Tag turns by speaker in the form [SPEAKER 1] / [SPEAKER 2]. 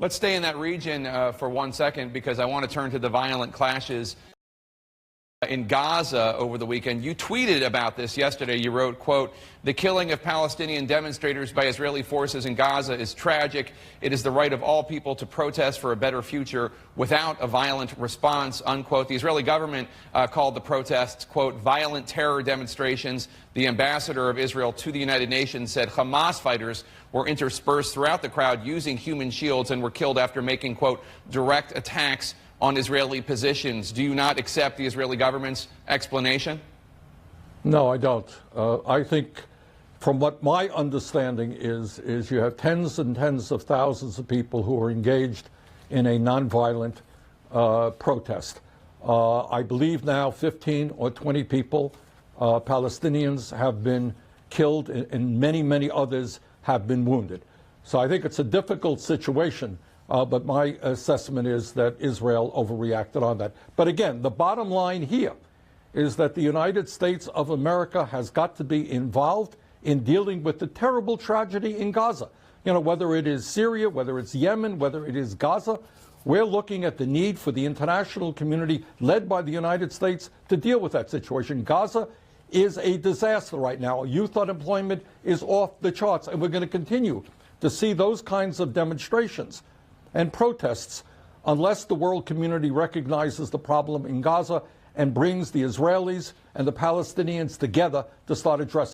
[SPEAKER 1] Let's stay in that region for 1 second, because I want to turn to the violent clashes in Gaza over the weekend. You tweeted about this yesterday. You wrote, quote, "The killing of Palestinian demonstrators by Israeli forces in Gaza is tragic. It is the right of all people to protest for a better future without a violent response," unquote. The Israeli government called the protests, quote, "violent terror demonstrations." The ambassador of Israel to the United Nations said Hamas fighters were interspersed throughout the crowd using human shields and were killed after making, quote, "direct attacks on Israeli positions." Do you not accept the Israeli government's explanation?
[SPEAKER 2] No, I don't. I think, from what my understanding is you have tens and tens of thousands of people who are engaged in a nonviolent protest. I believe now 15 or 20 people, Palestinians, have been killed, and many, many others have been wounded. So I think it's a difficult situation. But my assessment is that Israel overreacted on that. But again, the bottom line here is that the United States of America has got to be involved in dealing with the terrible tragedy in Gaza. You know, whether it is Syria, whether it's Yemen, whether it is Gaza, we're looking at the need for the international community, led by the United States, to deal with that situation. Gaza is a disaster right now. Youth unemployment is off the charts, and we're going to continue to see those kinds of demonstrations and protests unless the world community recognizes the problem in Gaza and brings the Israelis and the Palestinians together to start addressing